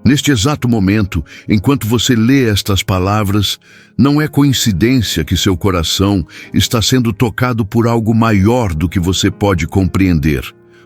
Neste exato momento, enquanto você lê estas palavras, não é coincidência que seu coração está sendo tocado por algo maior do que você pode compreender,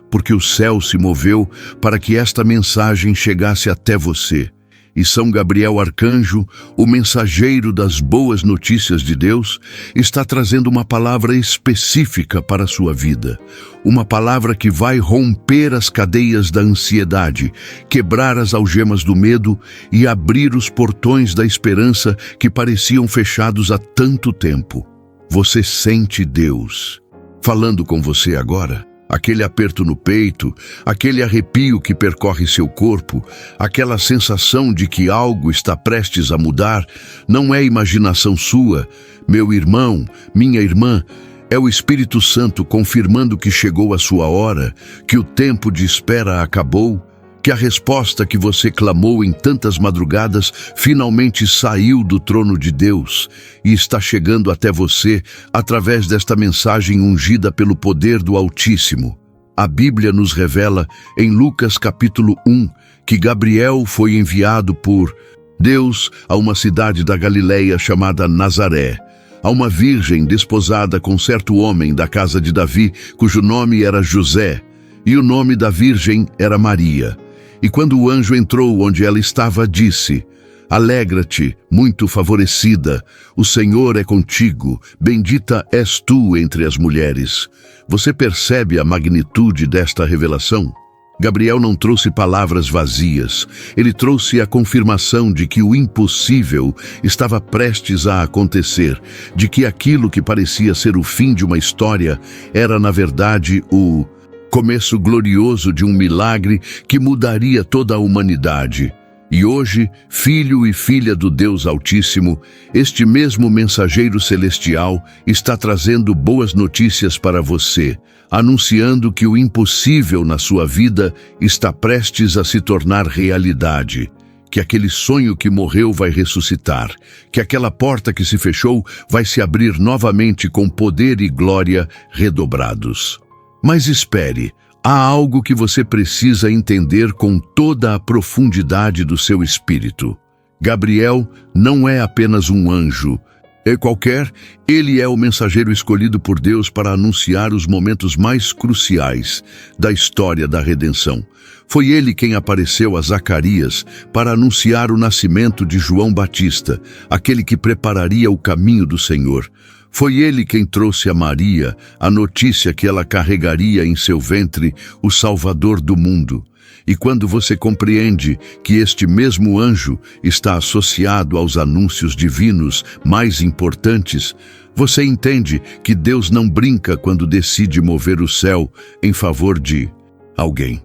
porque o céu se moveu para que esta mensagem chegasse até você. E São Gabriel Arcanjo, o mensageiro das boas notícias de Deus, está trazendo uma palavra específica para a sua vida. Uma palavra que vai romper as cadeias da ansiedade, quebrar as algemas do medo e abrir os portões da esperança que pareciam fechados há tanto tempo. Você sente Deus falando com você agora? Aquele aperto no peito, aquele arrepio que percorre seu corpo, aquela sensação de que algo está prestes a mudar, não é imaginação sua, meu irmão, minha irmã, é o Espírito Santo confirmando que chegou a sua hora, que o tempo de espera acabou, que a resposta que você clamou em tantas madrugadas finalmente saiu do trono de Deus e está chegando até você através desta mensagem ungida pelo poder do Altíssimo. A Bíblia nos revela, em Lucas capítulo 1, que Gabriel foi enviado por Deus a uma cidade da Galileia chamada Nazaré, a uma virgem desposada com certo homem da casa de Davi, cujo nome era José, e o nome da virgem era Maria. E quando o anjo entrou onde ela estava, disse: Alegra-te, muito favorecida, o Senhor é contigo, bendita és tu entre as mulheres. Você percebe a magnitude desta revelação? Gabriel não trouxe palavras vazias, ele trouxe a confirmação de que o impossível estava prestes a acontecer, de que aquilo que parecia ser o fim de uma história era, na verdade, o começo glorioso de um milagre que mudaria toda a humanidade. E hoje, filho e filha do Deus Altíssimo, este mesmo mensageiro celestial está trazendo boas notícias para você, anunciando que o impossível na sua vida está prestes a se tornar realidade, que aquele sonho que morreu vai ressuscitar, que aquela porta que se fechou vai se abrir novamente com poder e glória redobrados. Mas espere, há algo que você precisa entender com toda a profundidade do seu espírito. Gabriel não é apenas um anjo. Ele é o mensageiro escolhido por Deus para anunciar os momentos mais cruciais da história da redenção. Foi ele quem apareceu a Zacarias para anunciar o nascimento de João Batista, aquele que prepararia o caminho do Senhor. Foi ele quem trouxe a Maria a notícia que ela carregaria em seu ventre o Salvador do mundo. E quando você compreende que este mesmo anjo está associado aos anúncios divinos mais importantes, você entende que Deus não brinca quando decide mover o céu em favor de alguém.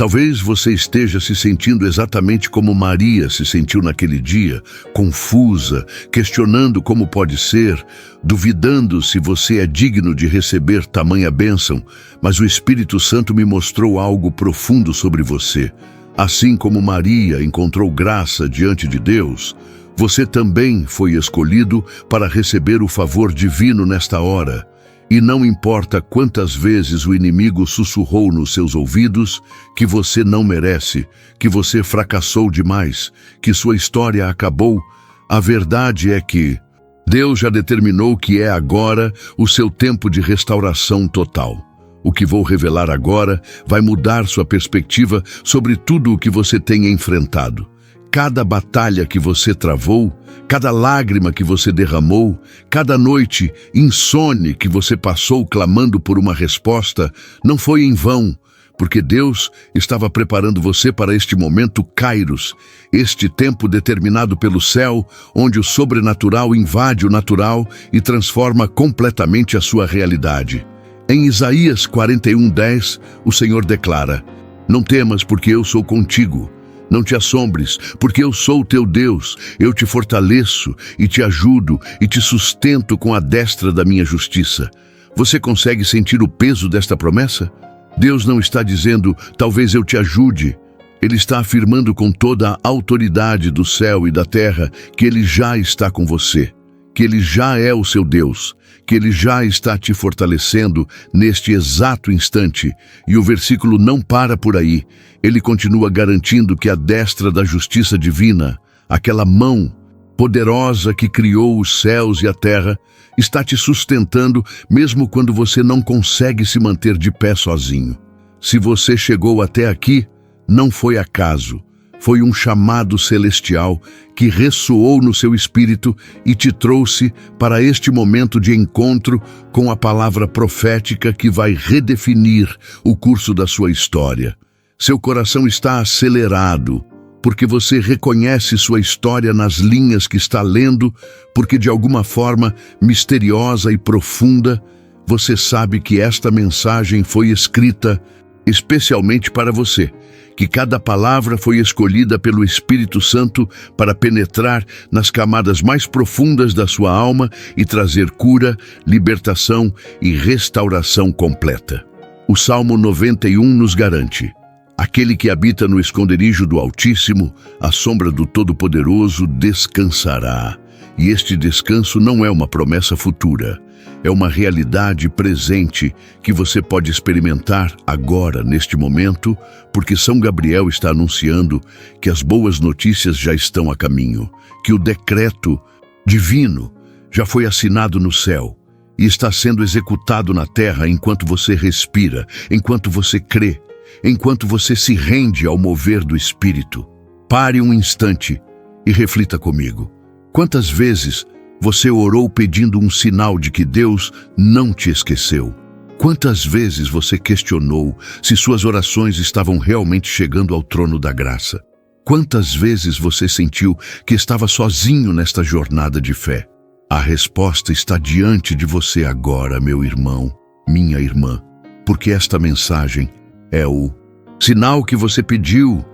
Talvez você esteja se sentindo exatamente como Maria se sentiu naquele dia, confusa, questionando como pode ser, duvidando se você é digno de receber tamanha bênção, mas o Espírito Santo me mostrou algo profundo sobre você. Assim como Maria encontrou graça diante de Deus, você também foi escolhido para receber o favor divino nesta hora. E não importa quantas vezes o inimigo sussurrou nos seus ouvidos que você não merece, que você fracassou demais, que sua história acabou, a verdade é que Deus já determinou que é agora o seu tempo de restauração total. O que vou revelar agora vai mudar sua perspectiva sobre tudo o que você tem enfrentado. Cada batalha que você travou, cada lágrima que você derramou, cada noite insone que você passou clamando por uma resposta, não foi em vão, porque Deus estava preparando você para este momento Kairos, este tempo determinado pelo céu, onde o sobrenatural invade o natural e transforma completamente a sua realidade. Em Isaías 41:10, o Senhor declara: Não temas, porque eu sou contigo. Não te assombres, porque eu sou o teu Deus, eu te fortaleço e te ajudo e te sustento com a destra da minha justiça. Você consegue sentir o peso desta promessa? Deus não está dizendo, talvez eu te ajude. Ele está afirmando com toda a autoridade do céu e da terra que Ele já está com você. que Ele já é o seu Deus, que Ele já está te fortalecendo neste exato instante. E o versículo não para por aí. Ele continua garantindo que a destra da justiça divina, aquela mão poderosa que criou os céus e a terra, está te sustentando mesmo quando você não consegue se manter de pé sozinho. Se você chegou até aqui, não foi acaso. Foi um chamado celestial que ressoou no seu espírito e te trouxe para este momento de encontro com a palavra profética que vai redefinir o curso da sua história. Seu coração está acelerado, porque você reconhece sua história nas linhas que está lendo, porque de alguma forma misteriosa e profunda, você sabe que esta mensagem foi escrita especialmente para você, que cada palavra foi escolhida pelo Espírito Santo para penetrar nas camadas mais profundas da sua alma e trazer cura, libertação e restauração completa. O Salmo 91 nos garante: aquele que habita no esconderijo do Altíssimo, à sombra do Todo-Poderoso, descansará. E este descanso não é uma promessa futura, é uma realidade presente que você pode experimentar agora, neste momento, porque São Gabriel está anunciando que as boas notícias já estão a caminho, que o decreto divino já foi assinado no céu e está sendo executado na terra enquanto você respira, enquanto você crê, enquanto você se rende ao mover do Espírito. Pare um instante e reflita comigo. Quantas vezes você orou pedindo um sinal de que Deus não te esqueceu? Quantas vezes você questionou se suas orações estavam realmente chegando ao trono da graça? Quantas vezes você sentiu que estava sozinho nesta jornada de fé? A resposta está diante de você agora, meu irmão, minha irmã, porque esta mensagem é o sinal que você pediu.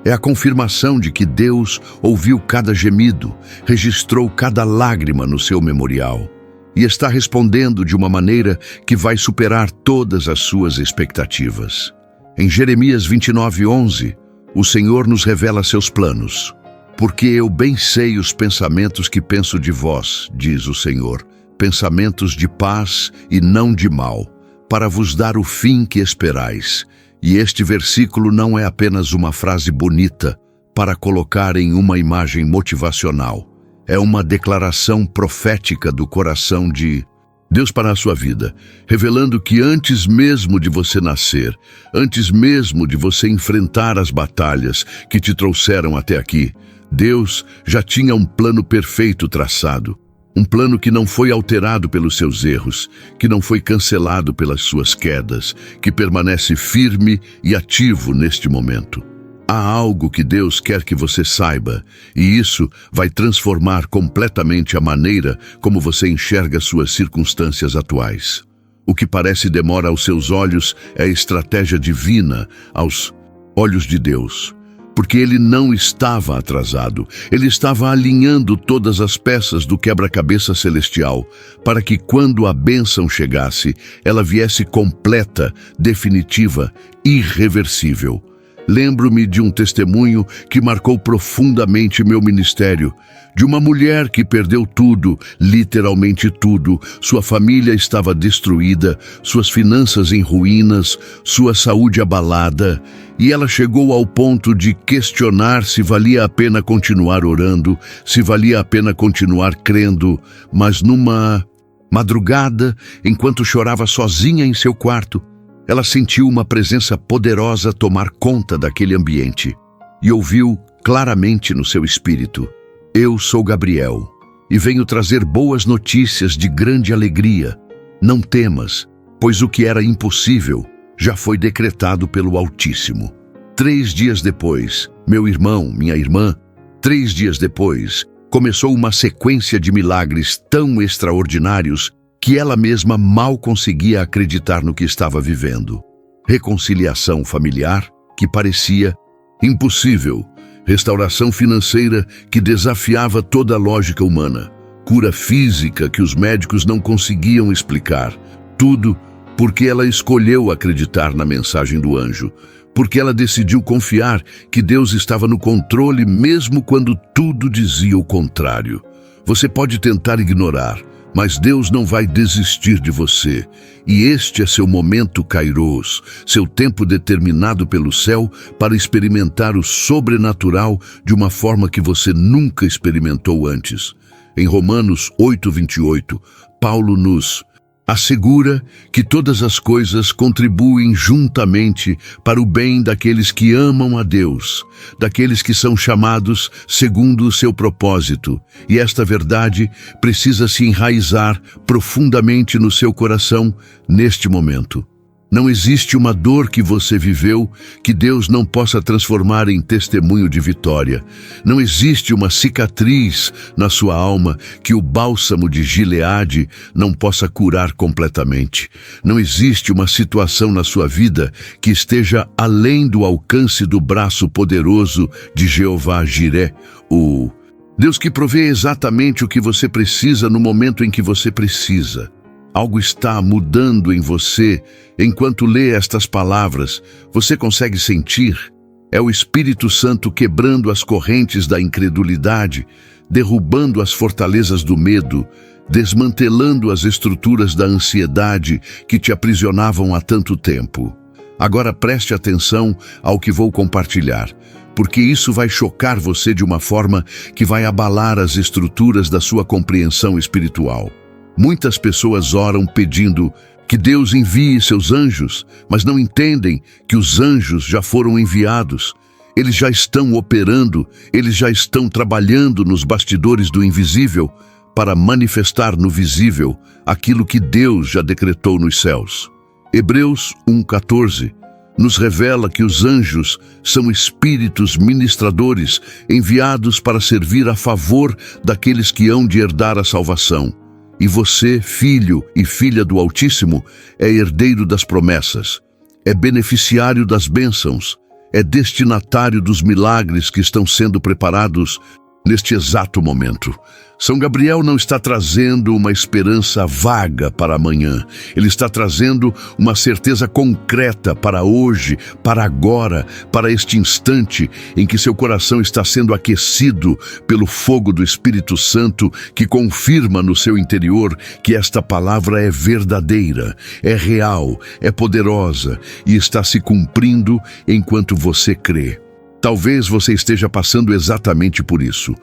É a confirmação de que Deus ouviu cada gemido, registrou cada lágrima no seu memorial e está respondendo de uma maneira que vai superar todas as suas expectativas. Em Jeremias 29:11, o Senhor nos revela seus planos. Porque eu bem sei os pensamentos que penso de vós, diz o Senhor, pensamentos de paz e não de mal, para vos dar o fim que esperais. E este versículo não é apenas uma frase bonita para colocar em uma imagem motivacional. É uma declaração profética do coração de Deus para a sua vida, revelando que antes mesmo de você nascer, antes mesmo de você enfrentar as batalhas que te trouxeram até aqui, Deus já tinha um plano perfeito traçado. Um plano que não foi alterado pelos seus erros, que não foi cancelado pelas suas quedas, que permanece firme e ativo neste momento. Há algo que Deus quer que você saiba, e isso vai transformar completamente a maneira como você enxerga suas circunstâncias atuais. O que parece demora aos seus olhos é a estratégia divina aos olhos de Deus. Porque ele não estava atrasado, ele estava alinhando todas as peças do quebra-cabeça celestial, para que quando a bênção chegasse, ela viesse completa, definitiva, irreversível. Lembro-me de um testemunho que marcou profundamente meu ministério, de uma mulher que perdeu tudo, literalmente tudo. Sua família estava destruída, suas finanças em ruínas, sua saúde abalada, e ela chegou ao ponto de questionar se valia a pena continuar orando, se valia a pena continuar crendo, mas numa madrugada, enquanto chorava sozinha em seu quarto, ela sentiu uma presença poderosa tomar conta daquele ambiente e ouviu claramente no seu espírito: eu sou Gabriel e venho trazer boas notícias de grande alegria. Não temas, pois o que era impossível já foi decretado pelo Altíssimo. 3 dias depois, meu irmão, minha irmã, 3 dias depois, começou uma sequência de milagres tão extraordinários que ela mesma mal conseguia acreditar no que estava vivendo. Reconciliação familiar, que parecia impossível. Restauração financeira, que desafiava toda a lógica humana. Cura física, que os médicos não conseguiam explicar. Tudo porque ela escolheu acreditar na mensagem do anjo. Porque ela decidiu confiar que Deus estava no controle mesmo quando tudo dizia o contrário. Você pode tentar ignorar, mas Deus não vai desistir de você. E este é seu momento Kairos, seu tempo determinado pelo céu para experimentar o sobrenatural de uma forma que você nunca experimentou antes. Em Romanos 8:28, Paulo nos assegura que todas as coisas contribuem juntamente para o bem daqueles que amam a Deus, daqueles que são chamados segundo o seu propósito. E esta verdade precisa se enraizar profundamente no seu coração neste momento. Não existe uma dor que você viveu que Deus não possa transformar em testemunho de vitória. Não existe uma cicatriz na sua alma que o bálsamo de Gileade não possa curar completamente. Não existe uma situação na sua vida que esteja além do alcance do braço poderoso de Jeová Jiré, o Deus que provê exatamente o que você precisa no momento em que você precisa. Algo está mudando em você enquanto lê estas palavras. Você consegue sentir? É o Espírito Santo quebrando as correntes da incredulidade, derrubando as fortalezas do medo, desmantelando as estruturas da ansiedade que te aprisionavam há tanto tempo. Agora preste atenção ao que vou compartilhar, porque isso vai chocar você de uma forma que vai abalar as estruturas da sua compreensão espiritual. Muitas pessoas oram pedindo que Deus envie seus anjos, mas não entendem que os anjos já foram enviados. Eles já estão operando, eles já estão trabalhando nos bastidores do invisível para manifestar no visível aquilo que Deus já decretou nos céus. Hebreus 1:14 nos revela que os anjos são espíritos ministradores enviados para servir a favor daqueles que hão de herdar a salvação. E você, filho e filha do Altíssimo, é herdeiro das promessas, é beneficiário das bênçãos, é destinatário dos milagres que estão sendo preparados neste exato momento. São Gabriel não está trazendo uma esperança vaga para amanhã. Ele está trazendo uma certeza concreta para hoje, para agora, para este instante em que seu coração está sendo aquecido pelo fogo do Espírito Santo, que confirma no seu interior que esta palavra é verdadeira, é real, é poderosa e está se cumprindo enquanto você crê. Talvez você esteja passando exatamente por isso.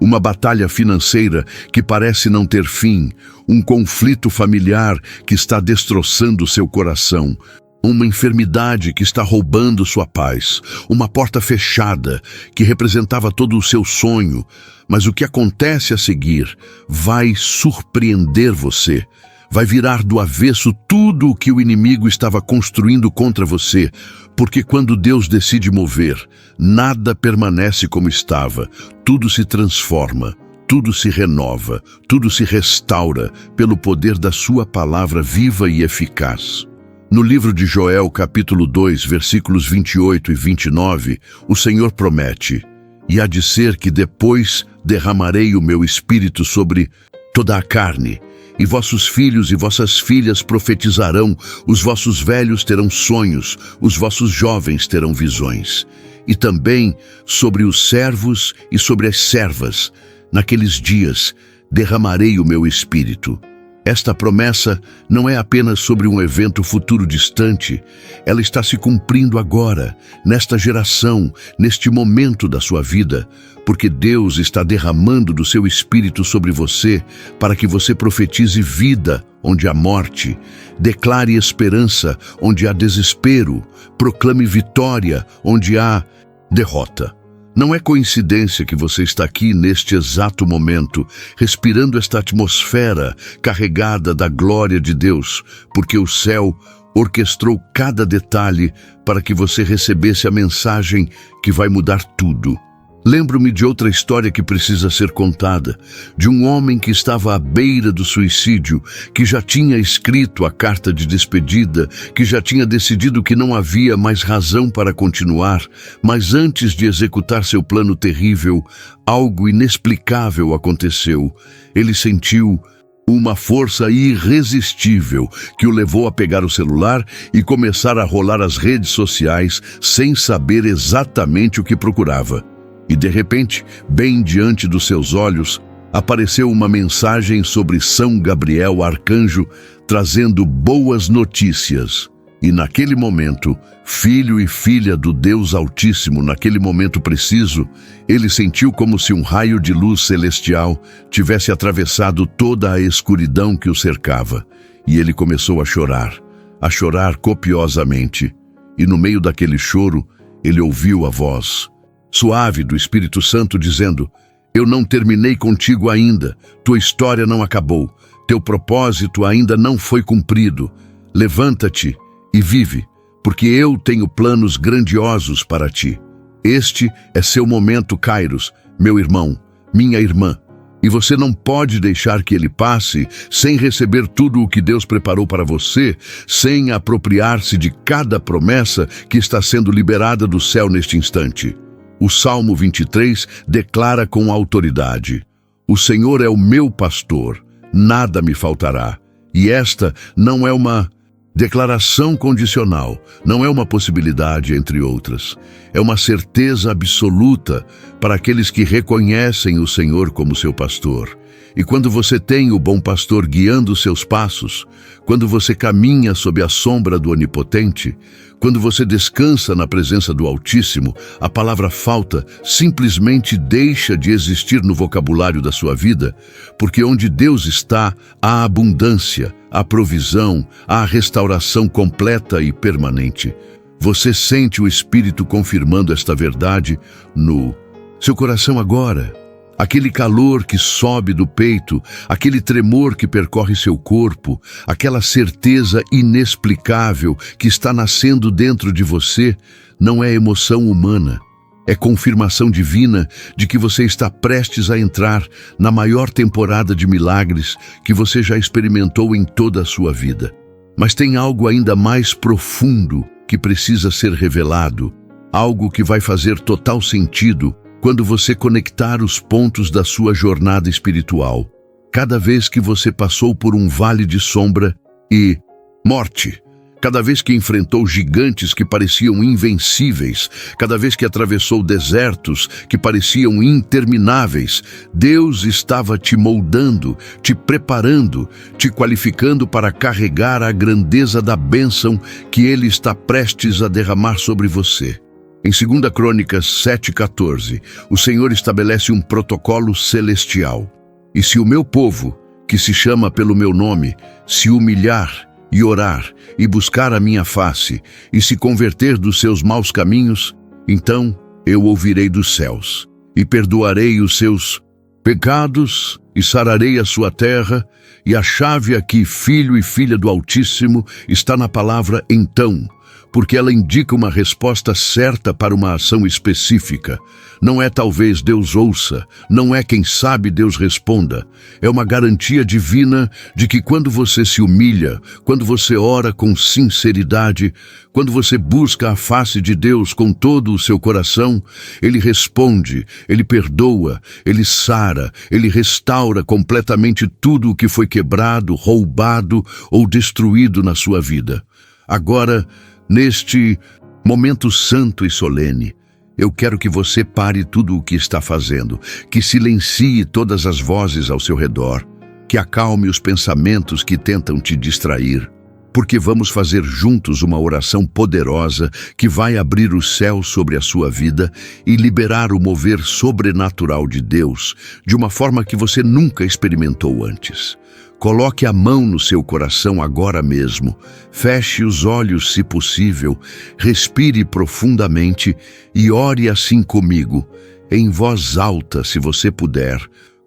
Uma batalha financeira que parece não ter fim, um conflito familiar que está destroçando seu coração, uma enfermidade que está roubando sua paz, uma porta fechada que representava todo o seu sonho. Mas o que acontece a seguir vai surpreender você. Vai virar do avesso tudo o que o inimigo estava construindo contra você, porque quando Deus decide mover, nada permanece como estava, tudo se transforma, tudo se renova, tudo se restaura pelo poder da sua palavra viva e eficaz. No livro de Joel, capítulo 2, versículos 28 e 29, o Senhor promete: "E há de ser que depois derramarei o meu espírito sobre toda a carne, e vossos filhos e vossas filhas profetizarão, os vossos velhos terão sonhos, os vossos jovens terão visões. E também sobre os servos e sobre as servas, naqueles dias, derramarei o meu espírito." Esta promessa não é apenas sobre um evento futuro distante, ela está se cumprindo agora, nesta geração, neste momento da sua vida, porque Deus está derramando do seu Espírito sobre você para que você profetize vida onde há morte, declare esperança onde há desespero, proclame vitória onde há derrota. Não é coincidência que você está aqui neste exato momento, respirando esta atmosfera carregada da glória de Deus, porque o céu orquestrou cada detalhe para que você recebesse a mensagem que vai mudar tudo. Lembro-me de outra história que precisa ser contada, de um homem que estava à beira do suicídio, que já tinha escrito a carta de despedida, que já tinha decidido que não havia mais razão para continuar, mas antes de executar seu plano terrível, algo inexplicável aconteceu. Ele sentiu uma força irresistível que o levou a pegar o celular e começar a rolar as redes sociais sem saber exatamente o que procurava. E de repente, bem diante dos seus olhos, apareceu uma mensagem sobre São Gabriel Arcanjo trazendo boas notícias. E naquele momento, filho e filha do Deus Altíssimo, naquele momento preciso, ele sentiu como se um raio de luz celestial tivesse atravessado toda a escuridão que o cercava. E ele começou a chorar copiosamente. E no meio daquele choro, ele ouviu a voz suave do Espírito Santo dizendo: eu não terminei contigo ainda, tua história não acabou, teu propósito ainda não foi cumprido. Levanta-te e vive, porque eu tenho planos grandiosos para ti. Este é seu momento, Kairos, meu irmão, minha irmã, e você não pode deixar que ele passe sem receber tudo o que Deus preparou para você, sem apropriar-se de cada promessa que está sendo liberada do céu neste instante. O Salmo 23 declara com autoridade: o Senhor é o meu pastor, nada me faltará. E esta não é uma declaração condicional, não é uma possibilidade entre outras. É uma certeza absoluta para aqueles que reconhecem o Senhor como seu pastor. E quando você tem o bom pastor guiando seus passos, quando você caminha sob a sombra do Onipotente, quando você descansa na presença do Altíssimo, a palavra falta simplesmente deixa de existir no vocabulário da sua vida, porque onde Deus está, há abundância, há provisão, há restauração completa e permanente. Você sente o Espírito confirmando esta verdade no seu coração agora. Aquele calor que sobe do peito, aquele tremor que percorre seu corpo, aquela certeza inexplicável que está nascendo dentro de você, não é emoção humana. É confirmação divina de que você está prestes a entrar na maior temporada de milagres que você já experimentou em toda a sua vida. Mas tem algo ainda mais profundo que precisa ser revelado, algo que vai fazer total sentido quando você conectar os pontos da sua jornada espiritual. Cada vez que você passou por um vale de sombra e morte, cada vez que enfrentou gigantes que pareciam invencíveis, cada vez que atravessou desertos que pareciam intermináveis, Deus estava te moldando, te preparando, te qualificando para carregar a grandeza da bênção que Ele está prestes a derramar sobre você. Em 2 Crônicas 7,14, o Senhor estabelece um protocolo celestial. E se o meu povo, que se chama pelo meu nome, se humilhar e orar e buscar a minha face e se converter dos seus maus caminhos, então eu ouvirei dos céus e perdoarei os seus pecados e sararei a sua terra. E a chave aqui, filho e filha do Altíssimo, está na palavra então, porque ela indica uma resposta certa para uma ação específica. Não é talvez Deus ouça, não é quem sabe Deus responda. É uma garantia divina de que quando você se humilha, quando você ora com sinceridade, quando você busca a face de Deus com todo o seu coração, Ele responde, Ele perdoa, Ele sara, Ele restaura completamente tudo o que foi quebrado, roubado ou destruído na sua vida. Agora, neste momento santo e solene, eu quero que você pare tudo o que está fazendo, que silencie todas as vozes ao seu redor, que acalme os pensamentos que tentam te distrair, porque vamos fazer juntos uma oração poderosa que vai abrir o céu sobre a sua vida e liberar o mover sobrenatural de Deus de uma forma que você nunca experimentou antes. Coloque a mão no seu coração agora mesmo, feche os olhos se possível, respire profundamente e ore assim comigo, em voz alta se você puder,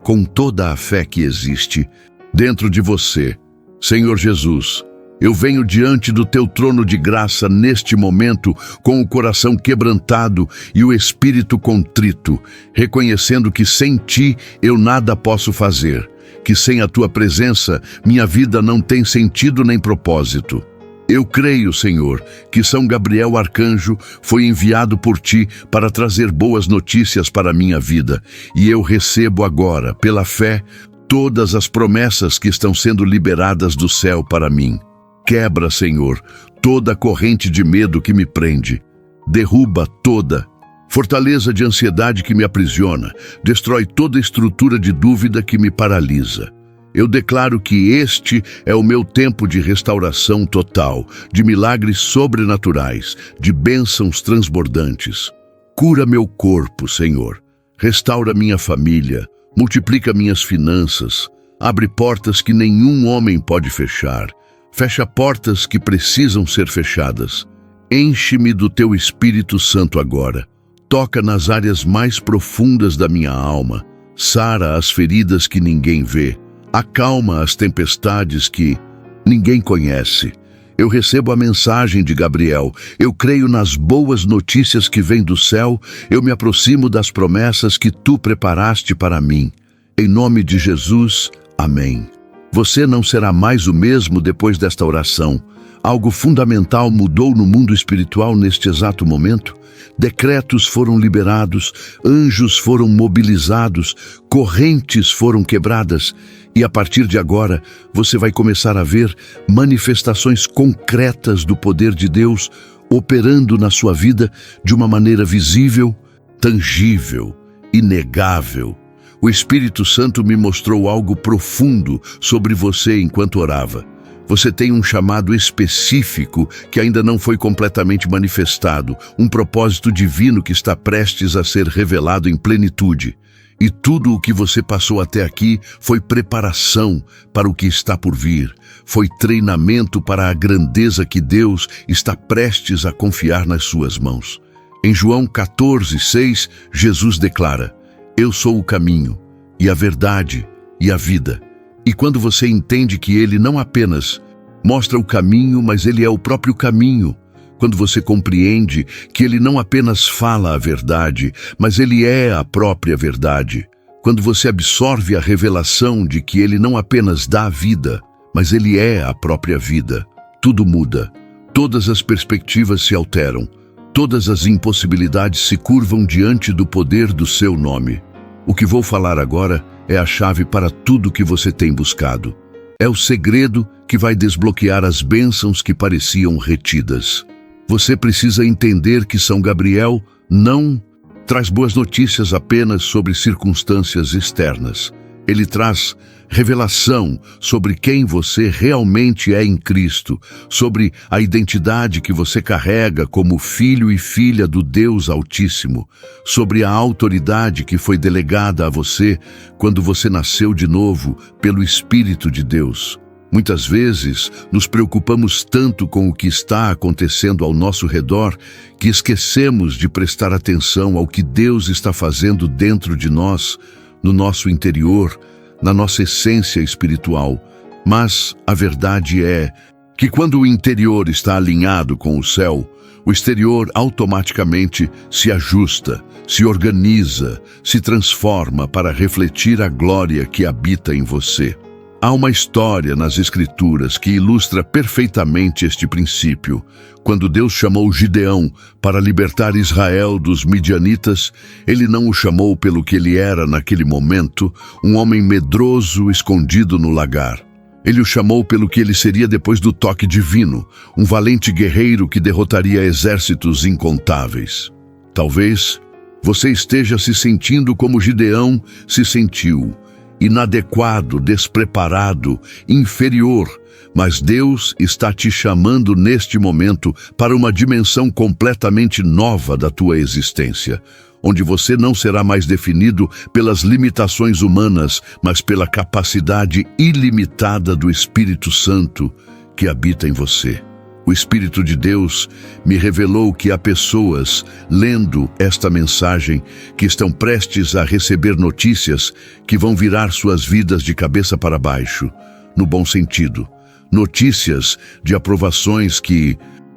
com toda a fé que existe dentro de você. Senhor Jesus, eu venho diante do teu trono de graça neste momento com o coração quebrantado e o espírito contrito, reconhecendo que sem ti eu nada posso fazer, que sem a tua presença minha vida não tem sentido nem propósito. Eu creio, Senhor, que São Gabriel Arcanjo foi enviado por ti para trazer boas notícias para a minha vida, e eu recebo agora, pela fé, todas as promessas que estão sendo liberadas do céu para mim. Quebra, Senhor, toda a corrente de medo que me prende. Derruba toda Fortaleza de ansiedade que me aprisiona, destrói toda estrutura de dúvida que me paralisa. Eu declaro que este é o meu tempo de restauração total, de milagres sobrenaturais, de bênçãos transbordantes. Cura meu corpo, Senhor. Restaura minha família, multiplica minhas finanças, abre portas que nenhum homem pode fechar. Fecha portas que precisam ser fechadas. Enche-me do teu Espírito Santo agora. Toca nas áreas mais profundas da minha alma. Sara as feridas que ninguém vê. Acalma as tempestades que ninguém conhece. Eu recebo a mensagem de Gabriel. Eu creio nas boas notícias que vêm do céu. Eu me aproximo das promessas que tu preparaste para mim. Em nome de Jesus, amém. Você não será mais o mesmo depois desta oração. Algo fundamental mudou no mundo espiritual neste exato momento. Decretos foram liberados, anjos foram mobilizados, correntes foram quebradas. E a partir de agora, você vai começar a ver manifestações concretas do poder de Deus operando na sua vida de uma maneira visível, tangível, inegável. O Espírito Santo me mostrou algo profundo sobre você enquanto orava. Você tem um chamado específico que ainda não foi completamente manifestado, um propósito divino que está prestes a ser revelado em plenitude. E tudo o que você passou até aqui foi preparação para o que está por vir. Foi treinamento para a grandeza que Deus está prestes a confiar nas suas mãos. Em João 14:6, Jesus declara: Eu sou o caminho, e a verdade, e a vida. E quando você entende que Ele não apenas mostra o caminho, mas Ele é o próprio caminho, quando você compreende que Ele não apenas fala a verdade, mas Ele é a própria verdade, quando você absorve a revelação de que Ele não apenas dá a vida, mas Ele é a própria vida, tudo muda, todas as perspectivas se alteram, todas as impossibilidades se curvam diante do poder do seu nome. O que vou falar agora é a chave para tudo que você tem buscado. É o segredo que vai desbloquear as bênçãos que pareciam retidas. Você precisa entender que São Gabriel não traz boas notícias apenas sobre circunstâncias externas. Ele traz revelação sobre quem você realmente é em Cristo, sobre a identidade que você carrega como filho e filha do Deus Altíssimo, sobre a autoridade que foi delegada a você quando você nasceu de novo pelo Espírito de Deus. Muitas vezes nos preocupamos tanto com o que está acontecendo ao nosso redor que esquecemos de prestar atenção ao que Deus está fazendo dentro de nós, no nosso interior, na nossa essência espiritual. Mas a verdade é que quando o interior está alinhado com o céu, o exterior automaticamente se ajusta, se organiza, se transforma para refletir a glória que habita em você. Há uma história nas Escrituras que ilustra perfeitamente este princípio. Quando Deus chamou Gideão para libertar Israel dos midianitas, Ele não o chamou pelo que ele era naquele momento, um homem medroso escondido no lagar. Ele o chamou pelo que ele seria depois do toque divino, um valente guerreiro que derrotaria exércitos incontáveis. Talvez você esteja se sentindo como Gideão se sentiu, inadequado, despreparado, inferior, mas Deus está te chamando neste momento para uma dimensão completamente nova da tua existência, onde você não será mais definido pelas limitações humanas, mas pela capacidade ilimitada do Espírito Santo que habita em você. O Espírito de Deus me revelou que há pessoas, lendo esta mensagem, que estão prestes a receber notícias que vão virar suas vidas de cabeça para baixo, no bom sentido. Notícias de aprovações que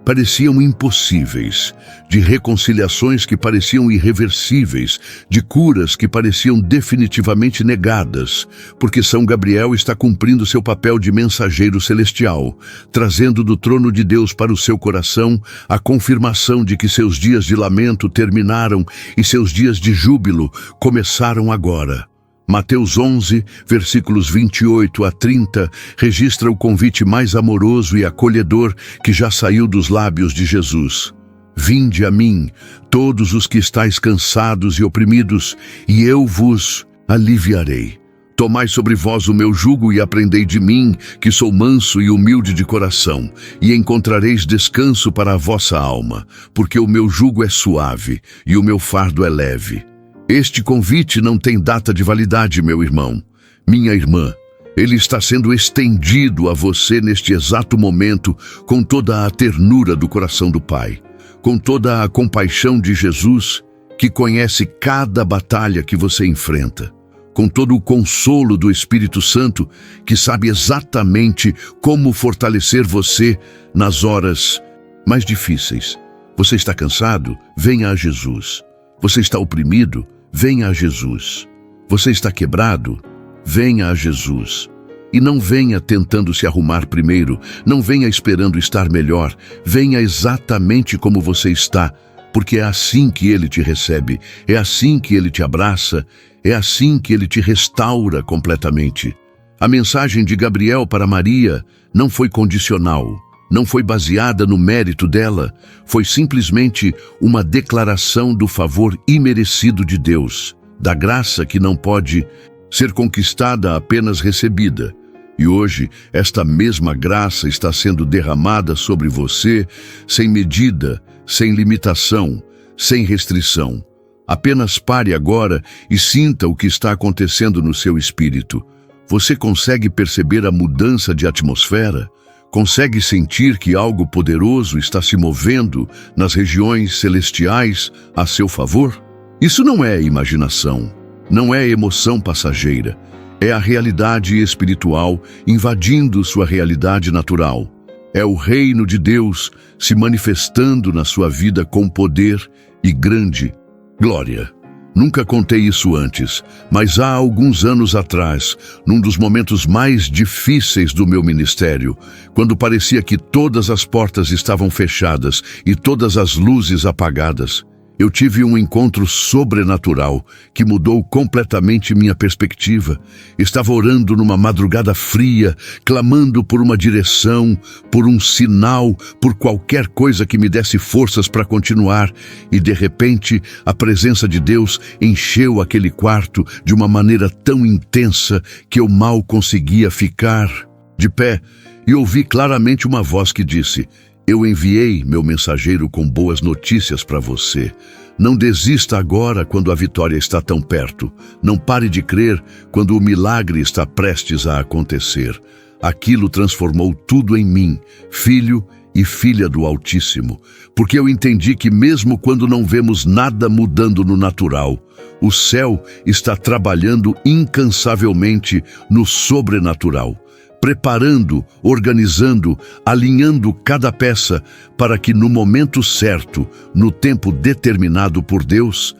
pareciam impossíveis, de reconciliações que pareciam irreversíveis, de curas que pareciam definitivamente negadas, porque São Gabriel está cumprindo seu papel de mensageiro celestial, trazendo do trono de Deus para o seu coração a confirmação de que seus dias de lamento terminaram e seus dias de júbilo começaram agora. Mateus 11, versículos 28 a 30, registra o convite mais amoroso e acolhedor que já saiu dos lábios de Jesus. Vinde a mim, todos os que estáis cansados e oprimidos, e eu vos aliviarei. Tomai sobre vós o meu jugo e aprendei de mim, que sou manso e humilde de coração, e encontrareis descanso para a vossa alma, porque o meu jugo é suave e o meu fardo é leve. Este convite não tem data de validade, meu irmão, minha irmã. Ele está sendo estendido a você neste exato momento com toda a ternura do coração do Pai, com toda a compaixão de Jesus, que conhece cada batalha que você enfrenta, com todo o consolo do Espírito Santo, que sabe exatamente como fortalecer você nas horas mais difíceis. Você está cansado? Venha a Jesus. Você está oprimido? Venha a Jesus. Você está quebrado? Venha a Jesus. E não venha tentando se arrumar primeiro, não venha esperando estar melhor, venha exatamente como você está, porque é assim que Ele te recebe, é assim que Ele te abraça, é assim que Ele te restaura completamente. A mensagem de Gabriel para Maria não foi condicional, não foi baseada no mérito dela, foi simplesmente uma declaração do favor imerecido de Deus, da graça que não pode ser conquistada, apenas recebida. E hoje, esta mesma graça está sendo derramada sobre você, sem medida, sem limitação, sem restrição. Apenas pare agora e sinta o que está acontecendo no seu espírito. Você consegue perceber a mudança de atmosfera? Consegue sentir que algo poderoso está se movendo nas regiões celestiais a seu favor? Isso não é imaginação, não é emoção passageira. É a realidade espiritual invadindo sua realidade natural. É o reino de Deus se manifestando na sua vida com poder e grande glória. Nunca contei isso antes, mas há alguns anos atrás, num dos momentos mais difíceis do meu ministério, quando parecia que todas as portas estavam fechadas e todas as luzes apagadas, eu tive um encontro sobrenatural que mudou completamente minha perspectiva. Estava orando numa madrugada fria, clamando por uma direção, por um sinal, por qualquer coisa que me desse forças para continuar. E de repente, a presença de Deus encheu aquele quarto de uma maneira tão intensa que eu mal conseguia ficar de pé. E ouvi claramente uma voz que disse: eu enviei meu mensageiro com boas notícias para você. Não desista agora quando a vitória está tão perto. Não pare de crer quando o milagre está prestes a acontecer. Aquilo transformou tudo em mim, filho e filha do Altíssimo, porque eu entendi que mesmo quando não vemos nada mudando no natural, o céu está trabalhando incansavelmente no sobrenatural, preparando, organizando, alinhando cada peça para que no momento certo, no tempo determinado por Deus,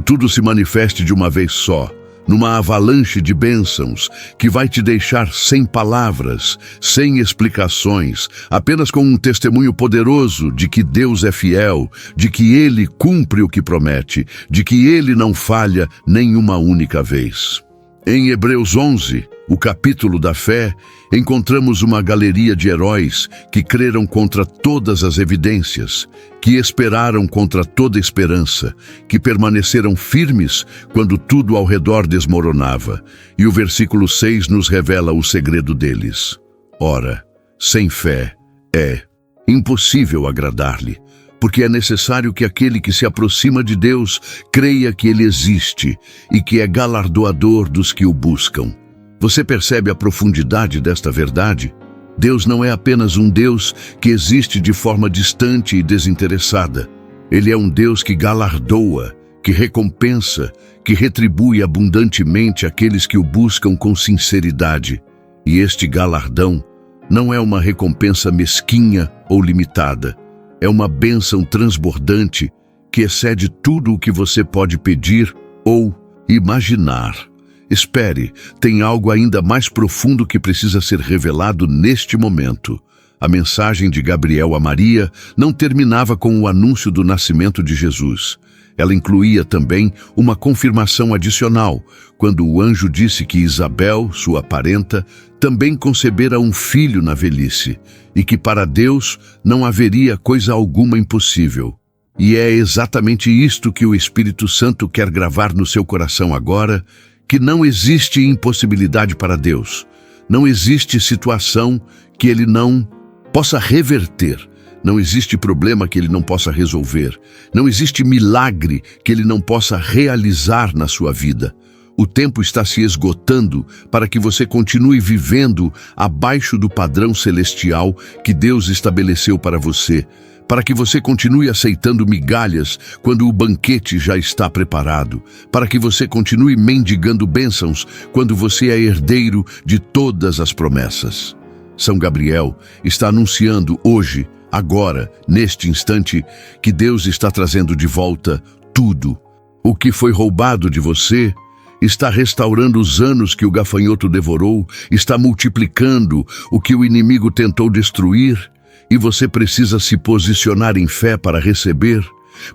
tudo se manifeste de uma vez só, numa avalanche de bênçãos que vai te deixar sem palavras, sem explicações, apenas com um testemunho poderoso de que Deus é fiel, de que Ele cumpre o que promete, de que Ele não falha nenhuma única vez. Em Hebreus 11, o capítulo da fé, encontramos uma galeria de heróis que creram contra todas as evidências, que esperaram contra toda esperança, que permaneceram firmes quando tudo ao redor desmoronava. E o versículo 6 nos revela o segredo deles. Ora, sem fé é impossível agradar-lhe, porque é necessário que aquele que se aproxima de Deus creia que Ele existe e que é galardoador dos que o buscam. Você percebe a profundidade desta verdade? Deus não é apenas um Deus que existe de forma distante e desinteressada. Ele é um Deus que galardoa, que recompensa, que retribui abundantemente aqueles que o buscam com sinceridade. E este galardão não é uma recompensa mesquinha ou limitada. É uma bênção transbordante que excede tudo o que você pode pedir ou imaginar. Espere, tem algo ainda mais profundo que precisa ser revelado neste momento. A mensagem de Gabriel a Maria não terminava com o anúncio do nascimento de Jesus. Ela incluía também uma confirmação adicional, quando o anjo disse que Isabel, sua parenta, também concebera um filho na velhice, e que para Deus não haveria coisa alguma impossível. E é exatamente isto que o Espírito Santo quer gravar no seu coração agora, que não existe impossibilidade para Deus. Não existe situação que Ele não possa reverter. Não existe problema que Ele não possa resolver. Não existe milagre que Ele não possa realizar na sua vida. O tempo está se esgotando para que você continue vivendo abaixo do padrão celestial que Deus estabeleceu para você, para que você continue aceitando migalhas quando o banquete já está preparado, para que você continue mendigando bênçãos quando você é herdeiro de todas as promessas. São Gabriel está anunciando hoje, agora, neste instante, que Deus está trazendo de volta tudo. O que foi roubado de você está restaurando os anos que o gafanhoto devorou, está multiplicando o que o inimigo tentou destruir, e você precisa se posicionar em fé para receber,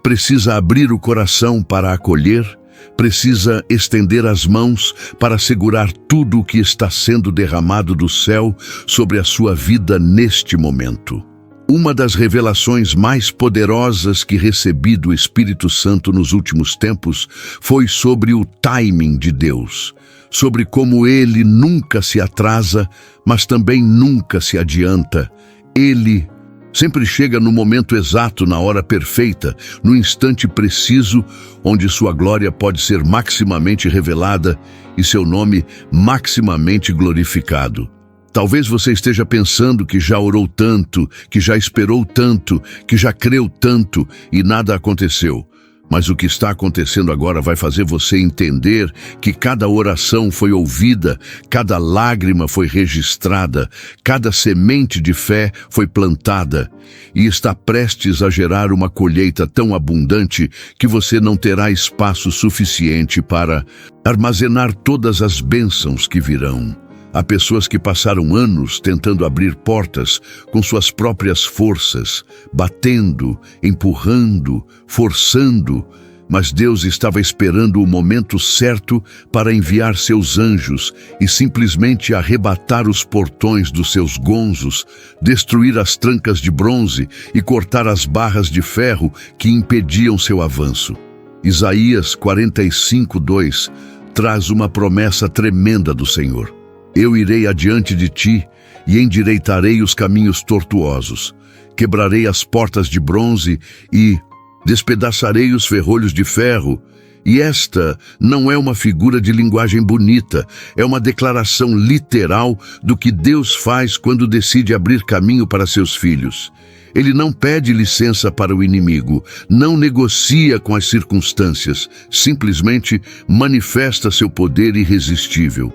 precisa abrir o coração para acolher, precisa estender as mãos para segurar tudo o que está sendo derramado do céu sobre a sua vida neste momento. Uma das revelações mais poderosas que recebi do Espírito Santo nos últimos tempos foi sobre o timing de Deus, sobre como Ele nunca se atrasa, mas também nunca se adianta. Ele sempre chega no momento exato, na hora perfeita, no instante preciso, onde sua glória pode ser maximamente revelada e seu nome maximamente glorificado. Talvez você esteja pensando que já orou tanto, que já esperou tanto, que já creu tanto e nada aconteceu. Mas o que está acontecendo agora vai fazer você entender que cada oração foi ouvida, cada lágrima foi registrada, cada semente de fé foi plantada e está prestes a gerar uma colheita tão abundante que você não terá espaço suficiente para armazenar todas as bênçãos que virão. Há pessoas que passaram anos tentando abrir portas com suas próprias forças, batendo, empurrando, forçando, mas Deus estava esperando o momento certo para enviar seus anjos e simplesmente arrebatar os portões dos seus gonzos, destruir as trancas de bronze e cortar as barras de ferro que impediam seu avanço. Isaías 45:2 traz uma promessa tremenda do Senhor. Eu irei adiante de ti e endireitarei os caminhos tortuosos. Quebrarei as portas de bronze e despedaçarei os ferrolhos de ferro. E esta não é uma figura de linguagem bonita, é uma declaração literal do que Deus faz quando decide abrir caminho para seus filhos. Ele não pede licença para o inimigo, não negocia com as circunstâncias, simplesmente manifesta seu poder irresistível.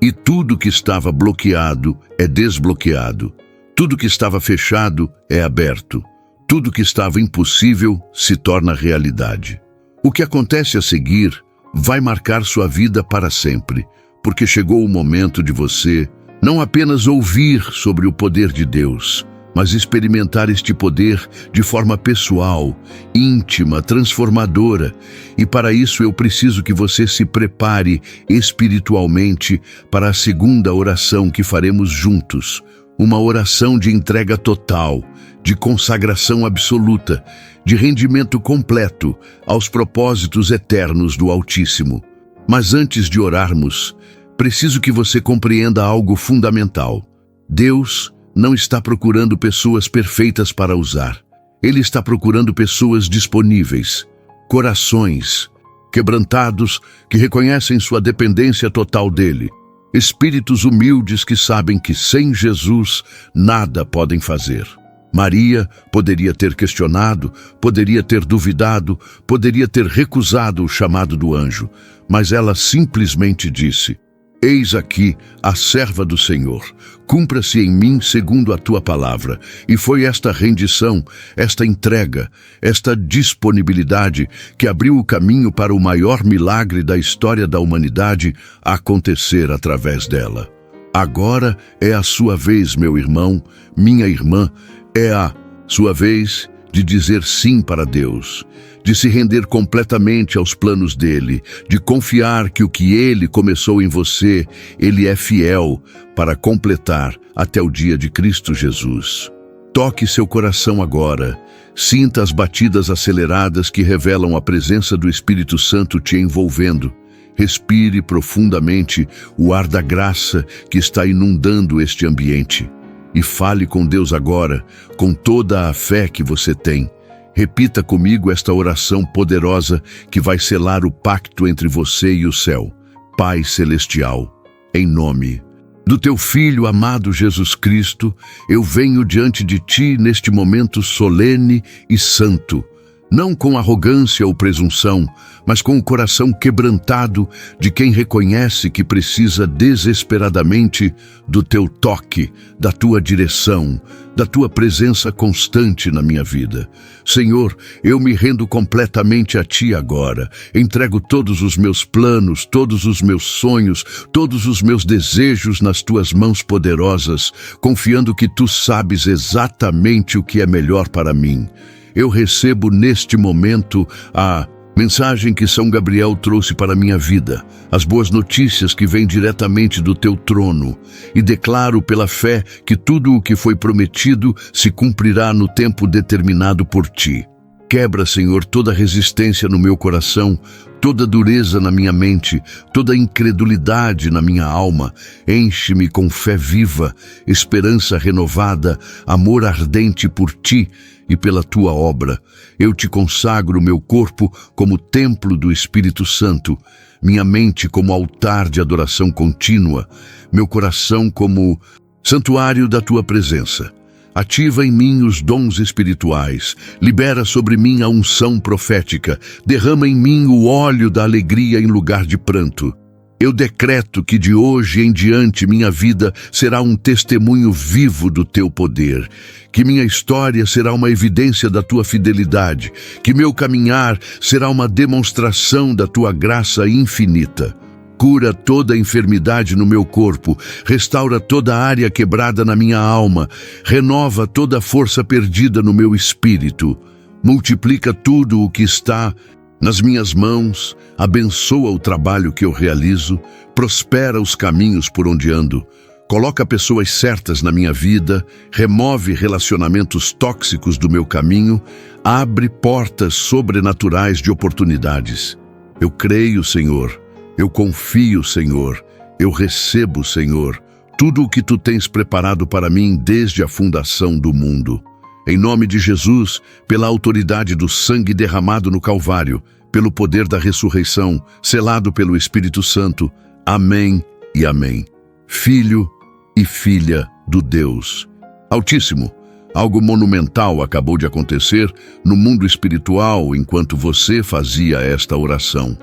E tudo que estava bloqueado é desbloqueado. Tudo que estava fechado é aberto. Tudo que estava impossível se torna realidade. O que acontece a seguir vai marcar sua vida para sempre, porque chegou o momento de você não apenas ouvir sobre o poder de Deus, mas experimentar este poder de forma pessoal, íntima, transformadora. E para isso eu preciso que você se prepare espiritualmente para a segunda oração que faremos juntos. Uma oração de entrega total, de consagração absoluta, de rendimento completo aos propósitos eternos do Altíssimo. Mas antes de orarmos, preciso que você compreenda algo fundamental. Deus não está procurando pessoas perfeitas para usar. Ele está procurando pessoas disponíveis, corações quebrantados que reconhecem sua dependência total dele, espíritos humildes que sabem que sem Jesus nada podem fazer. Maria poderia ter questionado, poderia ter duvidado, poderia ter recusado o chamado do anjo, mas ela simplesmente disse: Eis aqui a serva do Senhor, cumpra-se em mim segundo a tua palavra. E foi esta rendição, esta entrega, esta disponibilidade que abriu o caminho para o maior milagre da história da humanidade acontecer através dela. Agora é a sua vez, meu irmão, minha irmã, é a sua vez de dizer sim para Deus, de se render completamente aos planos dele, de confiar que o que ele começou em você, ele é fiel para completar até o dia de Cristo Jesus. Toque seu coração agora. Sinta as batidas aceleradas que revelam a presença do Espírito Santo te envolvendo. Respire profundamente o ar da graça que está inundando este ambiente. E fale com Deus agora, com toda a fé que você tem. Repita comigo esta oração poderosa que vai selar o pacto entre você e o céu. Pai Celestial, em nome do Teu Filho amado Jesus Cristo, eu venho diante de Ti neste momento solene e santo, não com arrogância ou presunção, mas com o coração quebrantado de quem reconhece que precisa desesperadamente do Teu toque, da Tua direção, da Tua presença constante na minha vida. Senhor, eu me rendo completamente a Ti agora. Entrego todos os meus planos, todos os meus sonhos, todos os meus desejos nas Tuas mãos poderosas, confiando que Tu sabes exatamente o que é melhor para mim. Eu recebo neste momento a mensagem que São Gabriel trouxe para a minha vida, as boas notícias que vêm diretamente do Teu trono, e declaro pela fé que tudo o que foi prometido se cumprirá no tempo determinado por Ti. Quebra, Senhor, toda resistência no meu coração, toda dureza na minha mente, toda incredulidade na minha alma. Enche-me com fé viva, esperança renovada, amor ardente por Ti e pela Tua obra. Eu Te consagro meu corpo como templo do Espírito Santo, minha mente como altar de adoração contínua, meu coração como santuário da Tua presença. Ativa em mim os dons espirituais, libera sobre mim a unção profética, derrama em mim o óleo da alegria em lugar de pranto. Eu decreto que de hoje em diante minha vida será um testemunho vivo do Teu poder, que minha história será uma evidência da Tua fidelidade, que meu caminhar será uma demonstração da Tua graça infinita. Cura toda enfermidade no meu corpo, restaura toda área quebrada na minha alma, renova toda a força perdida no meu espírito, multiplica tudo o que está nas minhas mãos, abençoa o trabalho que eu realizo, prospera os caminhos por onde ando, coloca pessoas certas na minha vida, remove relacionamentos tóxicos do meu caminho, abre portas sobrenaturais de oportunidades. Eu creio, Senhor. Eu confio, Senhor, eu recebo, Senhor, tudo o que Tu tens preparado para mim desde a fundação do mundo. Em nome de Jesus, pela autoridade do sangue derramado no Calvário, pelo poder da ressurreição, selado pelo Espírito Santo. Amém e amém. Filho e filha do Deus Altíssimo, algo monumental acabou de acontecer no mundo espiritual enquanto você fazia esta oração.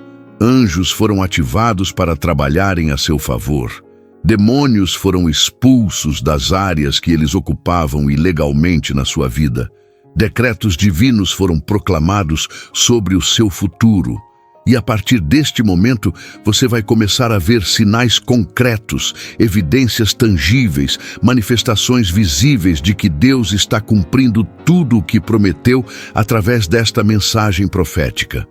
Anjos foram ativados para trabalharem a seu favor. Demônios foram expulsos das áreas que eles ocupavam ilegalmente na sua vida. Decretos divinos foram proclamados sobre o seu futuro. E a partir deste momento, você vai começar a ver sinais concretos, evidências tangíveis, manifestações visíveis de que Deus está cumprindo tudo o que prometeu através desta mensagem profética.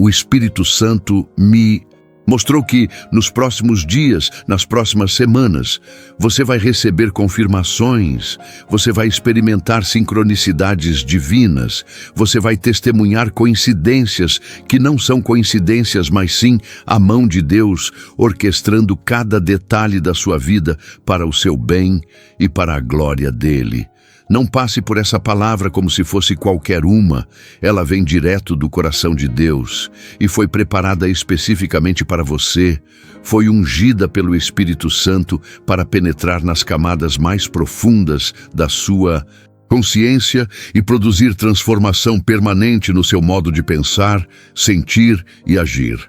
O Espírito Santo me mostrou que nos próximos dias, nas próximas semanas, você vai receber confirmações, você vai experimentar sincronicidades divinas, você vai testemunhar coincidências que não são coincidências, mas sim a mão de Deus orquestrando cada detalhe da sua vida para o seu bem e para a glória dele. Não passe por essa palavra como se fosse qualquer uma. Ela vem direto do coração de Deus e foi preparada especificamente para você. Foi ungida pelo Espírito Santo para penetrar nas camadas mais profundas da sua consciência e produzir transformação permanente no seu modo de pensar, sentir e agir.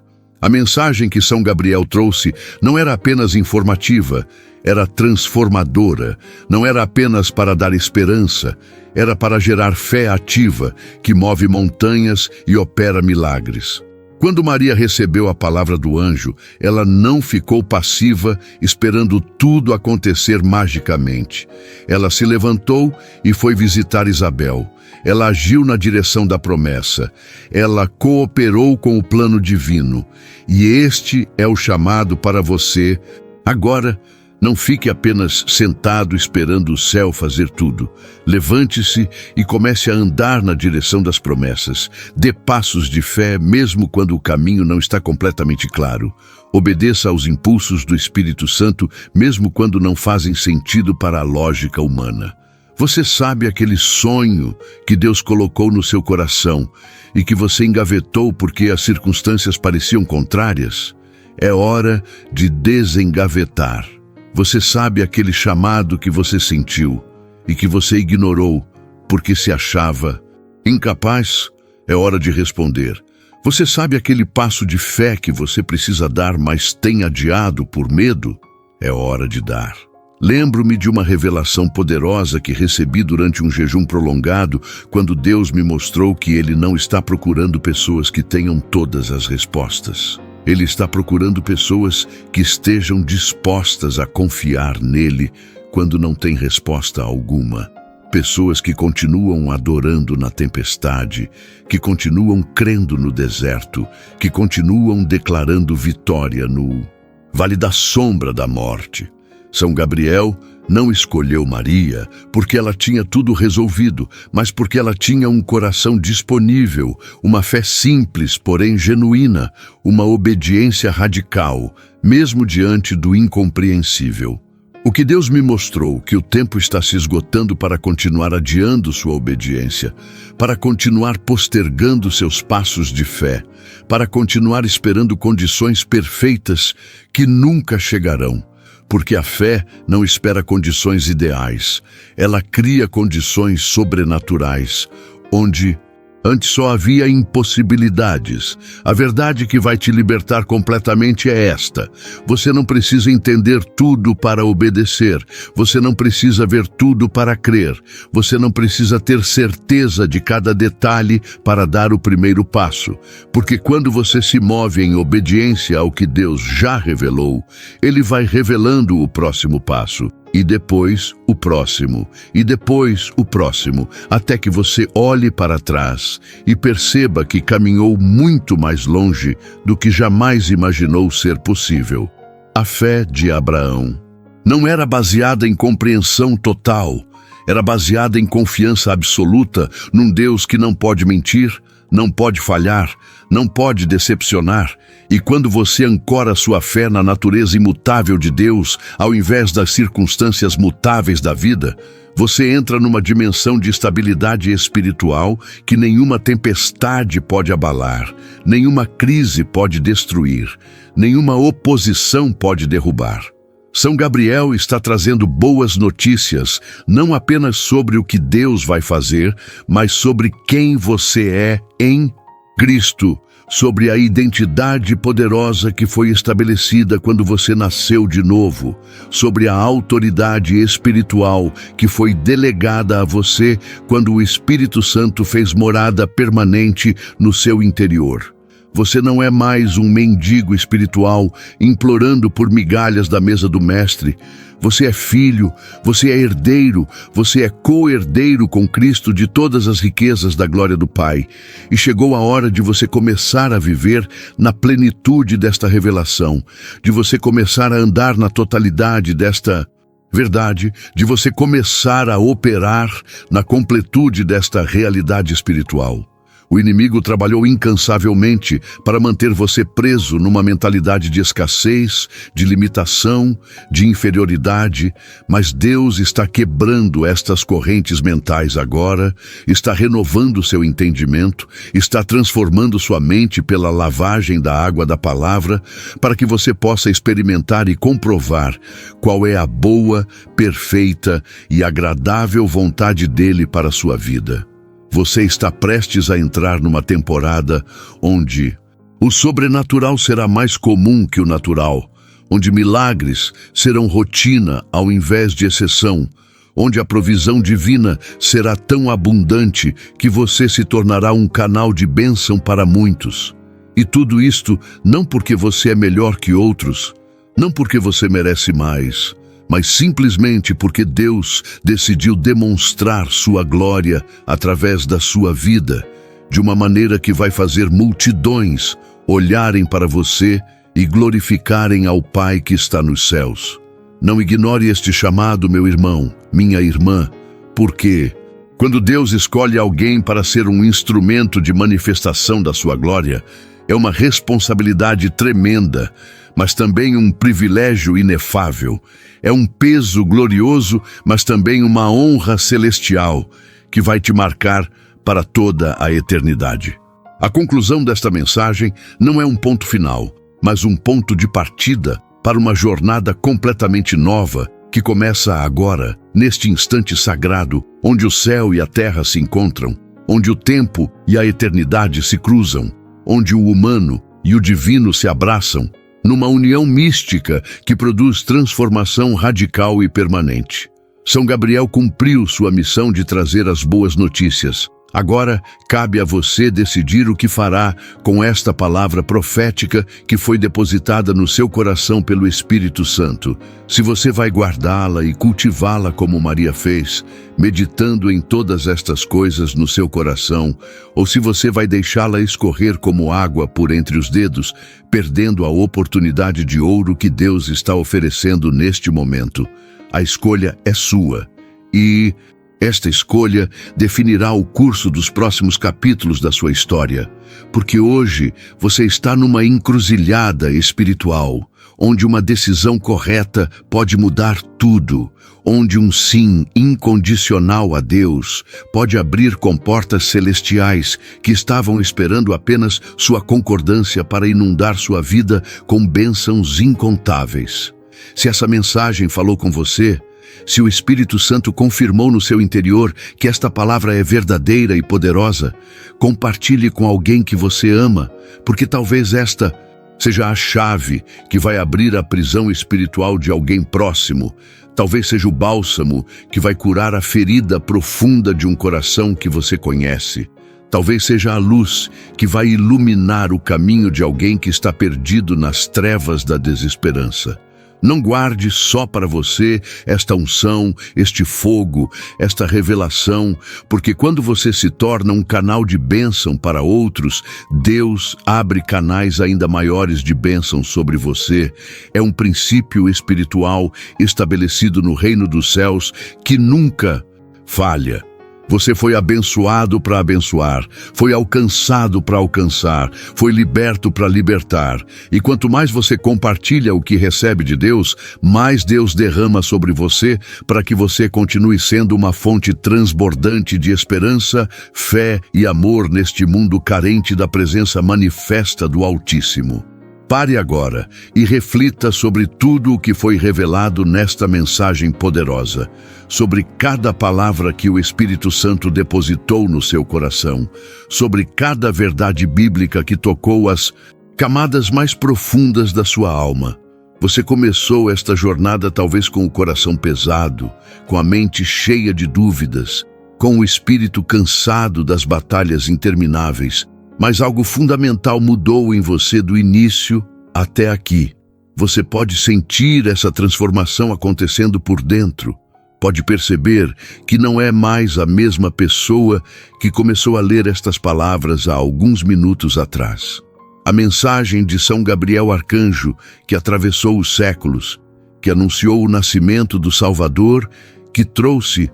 A mensagem que São Gabriel trouxe não era apenas informativa, era transformadora, não era apenas para dar esperança, era para gerar fé ativa, que move montanhas e opera milagres. Quando Maria recebeu a palavra do anjo, ela não ficou passiva, esperando tudo acontecer magicamente. Ela se levantou e foi visitar Isabel. Ela agiu na direção da promessa. Ela cooperou com o plano divino. E este é o chamado para você, agora, Não fique apenas sentado esperando o céu fazer tudo. Levante-se e comece a andar na direção das promessas. Dê passos de fé mesmo quando o caminho não está completamente claro. Obedeça aos impulsos do Espírito Santo mesmo quando não fazem sentido para a lógica humana. Você sabe aquele sonho que Deus colocou no seu coração e que você engavetou porque as circunstâncias pareciam contrárias? É hora de desengavetar. Você sabe aquele chamado que você sentiu e que você ignorou porque se achava incapaz? É hora de responder. Você sabe aquele passo de fé que você precisa dar, mas tem adiado por medo? É hora de dar. Lembro-me de uma revelação poderosa que recebi durante um jejum prolongado, quando Deus me mostrou que Ele não está procurando pessoas que tenham todas as respostas. Ele está procurando pessoas que estejam dispostas a confiar nele quando não tem resposta alguma. Pessoas que continuam adorando na tempestade, que continuam crendo no deserto, que continuam declarando vitória no vale da sombra da morte. São Gabriel não escolheu Maria porque ela tinha tudo resolvido, mas porque ela tinha um coração disponível, uma fé simples, porém genuína, uma obediência radical, mesmo diante do incompreensível. O que Deus me mostrou que o tempo está se esgotando para continuar adiando sua obediência, para continuar postergando seus passos de fé, para continuar esperando condições perfeitas que nunca chegarão. Porque a fé não espera condições ideais, ela cria condições sobrenaturais, onde antes só havia impossibilidades. A verdade que vai te libertar completamente é esta: você não precisa entender tudo para obedecer, você não precisa ver tudo para crer, você não precisa ter certeza de cada detalhe para dar o primeiro passo, porque quando você se move em obediência ao que Deus já revelou, Ele vai revelando o próximo passo. E depois o próximo, e depois o próximo, até que você olhe para trás e perceba que caminhou muito mais longe do que jamais imaginou ser possível. A fé de Abraão não era baseada em compreensão total, era baseada em confiança absoluta num Deus que não pode mentir, não pode falhar, não pode decepcionar. E quando você ancora sua fé na natureza imutável de Deus, ao invés das circunstâncias mutáveis da vida, você entra numa dimensão de estabilidade espiritual que nenhuma tempestade pode abalar, nenhuma crise pode destruir, nenhuma oposição pode derrubar. São Gabriel está trazendo boas notícias, não apenas sobre o que Deus vai fazer, mas sobre quem você é em Cristo, sobre a identidade poderosa que foi estabelecida quando você nasceu de novo, sobre a autoridade espiritual que foi delegada a você quando o Espírito Santo fez morada permanente no seu interior. Você não é mais um mendigo espiritual implorando por migalhas da mesa do mestre. Você é filho, você é herdeiro, você é co-herdeiro com Cristo de todas as riquezas da glória do Pai. E chegou a hora de você começar a viver na plenitude desta revelação, de você começar a andar na totalidade desta verdade, de você começar a operar na completude desta realidade espiritual. O inimigo trabalhou incansavelmente para manter você preso numa mentalidade de escassez, de limitação, de inferioridade, mas Deus está quebrando estas correntes mentais agora, está renovando seu entendimento, está transformando sua mente pela lavagem da água da palavra, para que você possa experimentar e comprovar qual é a boa, perfeita e agradável vontade dele para a sua vida. Você está prestes a entrar numa temporada onde o sobrenatural será mais comum que o natural, onde milagres serão rotina ao invés de exceção, onde a provisão divina será tão abundante que você se tornará um canal de bênção para muitos. E tudo isto não porque você é melhor que outros, não porque você merece mais, mas simplesmente porque Deus decidiu demonstrar sua glória através da sua vida, de uma maneira que vai fazer multidões olharem para você e glorificarem ao Pai que está nos céus. Não ignore este chamado, meu irmão, minha irmã, porque quando Deus escolhe alguém para ser um instrumento de manifestação da sua glória, é uma responsabilidade tremenda, mas também um privilégio inefável. É um peso glorioso, mas também uma honra celestial que vai te marcar para toda a eternidade. A conclusão desta mensagem não é um ponto final, mas um ponto de partida para uma jornada completamente nova que começa agora, neste instante sagrado, onde o céu e a terra se encontram, onde o tempo e a eternidade se cruzam, onde o humano e o divino se abraçam, numa união mística que produz transformação radical e permanente. São Gabriel cumpriu sua missão de trazer as boas notícias. Agora, cabe a você decidir o que fará com esta palavra profética que foi depositada no seu coração pelo Espírito Santo. Se você vai guardá-la e cultivá-la como Maria fez, meditando em todas estas coisas no seu coração, ou se você vai deixá-la escorrer como água por entre os dedos, perdendo a oportunidade de ouro que Deus está oferecendo neste momento. A escolha é sua. E esta escolha definirá o curso dos próximos capítulos da sua história, porque hoje você está numa encruzilhada espiritual, onde uma decisão correta pode mudar tudo, onde um sim incondicional a Deus pode abrir comportas celestiais que estavam esperando apenas sua concordância para inundar sua vida com bênçãos incontáveis. Se essa mensagem falou com você, se o Espírito Santo confirmou no seu interior que esta palavra é verdadeira e poderosa, compartilhe com alguém que você ama, porque talvez esta seja a chave que vai abrir a prisão espiritual de alguém próximo. Talvez seja o bálsamo que vai curar a ferida profunda de um coração que você conhece. Talvez seja a luz que vai iluminar o caminho de alguém que está perdido nas trevas da desesperança. Não guarde só para você esta unção, este fogo, esta revelação, porque quando você se torna um canal de bênção para outros, Deus abre canais ainda maiores de bênção sobre você. É um princípio espiritual estabelecido no reino dos céus que nunca falha. Você foi abençoado para abençoar, foi alcançado para alcançar, foi liberto para libertar. E quanto mais você compartilha o que recebe de Deus, mais Deus derrama sobre você para que você continue sendo uma fonte transbordante de esperança, fé e amor neste mundo carente da presença manifesta do Altíssimo. Pare agora e reflita sobre tudo o que foi revelado nesta mensagem poderosa, sobre cada palavra que o Espírito Santo depositou no seu coração, sobre cada verdade bíblica que tocou as camadas mais profundas da sua alma. Você começou esta jornada talvez com o coração pesado, com a mente cheia de dúvidas, com o espírito cansado das batalhas intermináveis, mas algo fundamental mudou em você do início até aqui. Você pode sentir essa transformação acontecendo por dentro. Pode perceber que não é mais a mesma pessoa que começou a ler estas palavras há alguns minutos atrás. A mensagem de São Gabriel Arcanjo, que atravessou os séculos, que anunciou o nascimento do Salvador, que trouxe